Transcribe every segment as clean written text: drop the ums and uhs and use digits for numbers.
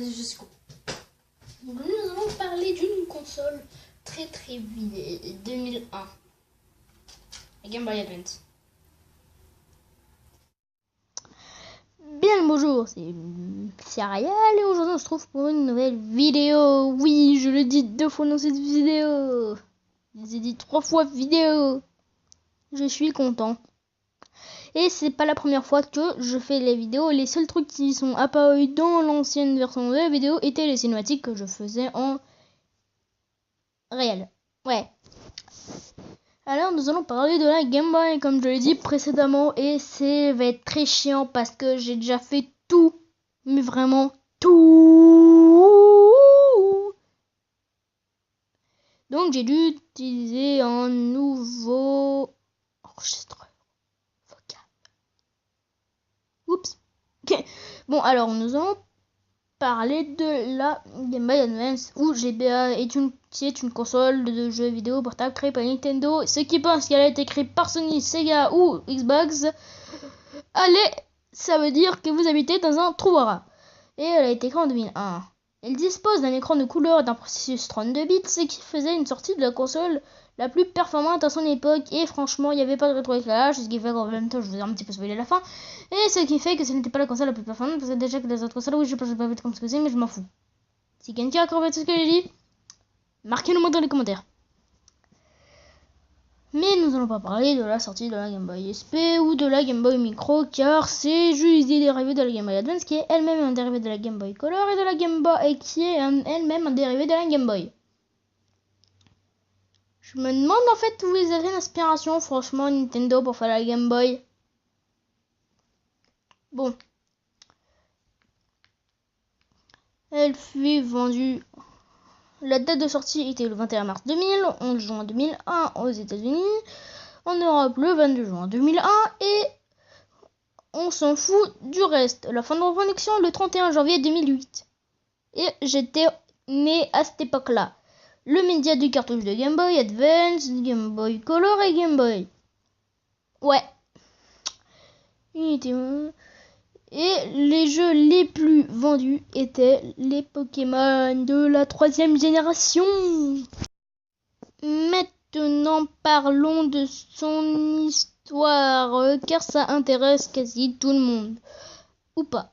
jusqu'au. Nous allons parler d'une console très vieille, 2001. La Game Boy Advance. Bien le bonjour, c'est Ariel et aujourd'hui on se trouve pour une nouvelle vidéo. Oui, je le dis 2 fois dans cette vidéo. Je l'ai dit 3 fois vidéo. Je suis content. Et c'est pas la première fois que je fais les vidéos. Les seuls trucs qui sont apparus dans l'ancienne version de la vidéo étaient les cinématiques que je faisais en réel. Ouais. Alors nous allons parler de la Game Boy comme je l'ai dit précédemment et va être très chiant parce que j'ai déjà fait tout, mais vraiment tout. Donc j'ai dû utiliser un nouveau enregistreur vocal. Oups. Okay. Bon alors nous allons parler de la Game Boy Advance ou GBA qui est une console de jeux vidéo portable créée par Nintendo. Ceux qui pensent qu'elle a été créée par Sony, Sega ou Xbox, allez, ça veut dire que vous habitez dans un trou à rats. Et elle a été créée en 2001. Elle dispose d'un écran de couleur et d'un processus 32 bits, ce qui faisait une sortie de la console la plus performante à son époque. Et franchement, il n'y avait pas de rétroéclairage, ce qui fait qu'en même temps, je vous ai un petit peu spoilé la fin. Et ce qui fait que ce n'était pas la console la plus performante, parce que déjà que les autres consoles, oui, je sais pas comme ce que c'est, mais je m'en fous. Si quelqu'un a compris ce que j'ai dit, marquez-le moi dans les commentaires. Mais nous allons pas parler de la sortie de la Game Boy SP ou de la Game Boy Micro, car c'est juste des dérivés de la Game Boy Advance, qui est elle-même un dérivé de la Game Boy Color, et de la Game Boy, qui est elle-même un dérivé de la Game Boy. Je me demande en fait où ils avaient l'inspiration, franchement, Nintendo, pour faire la Game Boy. Bon. Elle fut vendue. La date de sortie était le 21 mars 2000, 11 juin 2001 aux États-Unis, en Europe le 22 juin 2001 et on s'en fout du reste. La fin de la production le 31 janvier 2008. Et j'étais né à cette époque-là. Le média du cartouche de Game Boy Advance, Game Boy Color et Game Boy. Ouais. Et les jeux les plus vendus étaient les Pokémon de la 3e génération. Maintenant parlons de son histoire, car ça intéresse quasi tout le monde. Ou pas.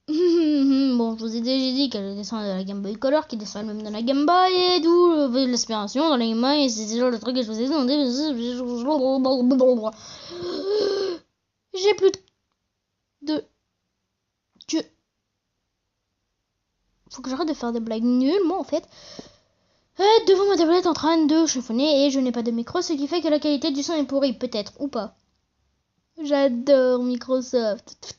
Bon, je vous ai déjà dit qu'elle descend de la Game Boy Color, qui descend même de la Game Boy, et d'où l'inspiration dans la Game Boy, et c'est ce genre de truc que je vous ai demandé. J'ai plus de... Faut que j'arrête de faire des blagues nulles, moi, en fait. Devant ma tablette en train de chauffonner, et je n'ai pas de micro, ce qui fait que la qualité du son est pourrie, peut-être, ou pas. J'adore Microsoft.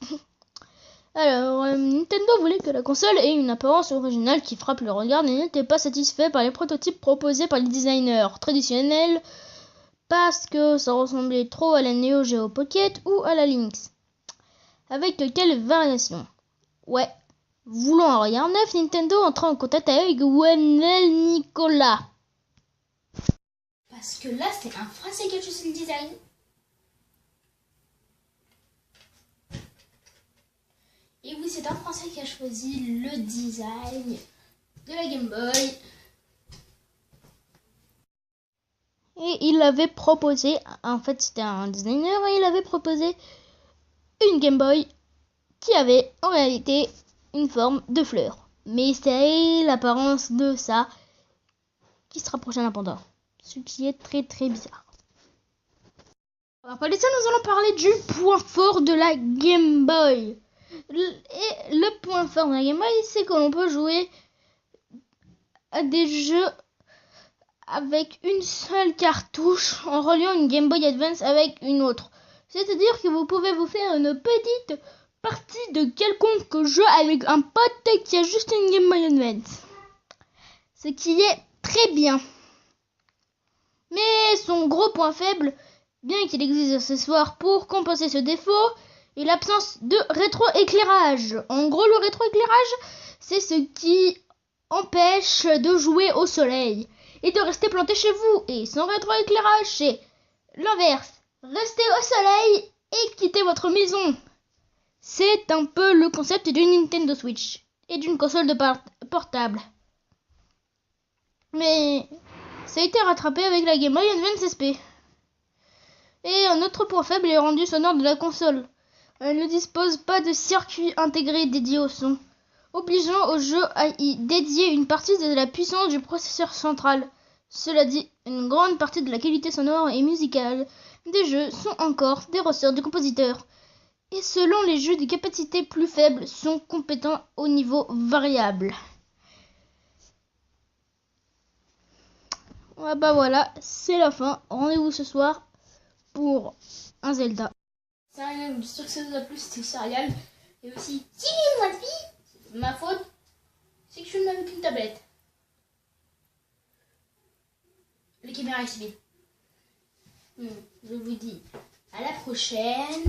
Alors, Nintendo voulait que la console ait une apparence originale qui frappe le regard et n'était pas satisfait par les prototypes proposés par les designers traditionnels parce que ça ressemblait trop à la Neo Geo Pocket ou à la Lynx. Avec quelle variation? Ouais. Voulant un regard neuf, Nintendo entra en contact avec Gwenaël Nicolas. Parce que là, c'est un Français qui a choisi le design. Et oui, c'est un Français qui a choisi le design de la Game Boy. Et il avait proposé, en fait c'était un designer, et il avait proposé une Game Boy qui avait en réalité une forme de fleur. Mais c'est l'apparence de ça qui se rapproche d'un panda. Ce qui est très bizarre. Après ça, nous allons parler du point fort de la Game Boy. Et le point fort de la Game Boy, c'est que l'on peut jouer à des jeux avec une seule cartouche en reliant une Game Boy Advance avec une autre. C'est-à-dire que vous pouvez vous faire une petite partie de quelconque jeu avec un pote qui a juste une Game Boy Advance. Ce qui est très bien. Mais son gros point faible, bien qu'il existe des accessoires pour compenser ce défaut, est l'absence de rétroéclairage. En gros, le rétroéclairage, c'est ce qui empêche de jouer au soleil et de rester planté chez vous. Et sans rétroéclairage, c'est l'inverse. Restez au soleil et quittez votre maison. C'est un peu le concept du Nintendo Switch. et d'une console de portable. Mais ça a été rattrapé avec la Game Boy Advance SP. Et un autre point faible est le rendu sonore de la console. Elle ne dispose pas de circuit intégré dédié au son, obligeant au jeu à y dédier une partie de la puissance du processeur central. Cela dit, une grande partie de la qualité sonore et musicale des jeux sont encore des ressorts du compositeur. Et selon les jeux, des capacités plus faibles sont compétents au niveau variable. Ah bah voilà, c'est la fin. Rendez-vous ce soir pour un Zelda. J'espère que ça vous a plu, c'était Céréales. Et aussi, moi de vie, ma faute, c'est que je filme avec une tablette. Les caméras ici. Je vous dis à la prochaine.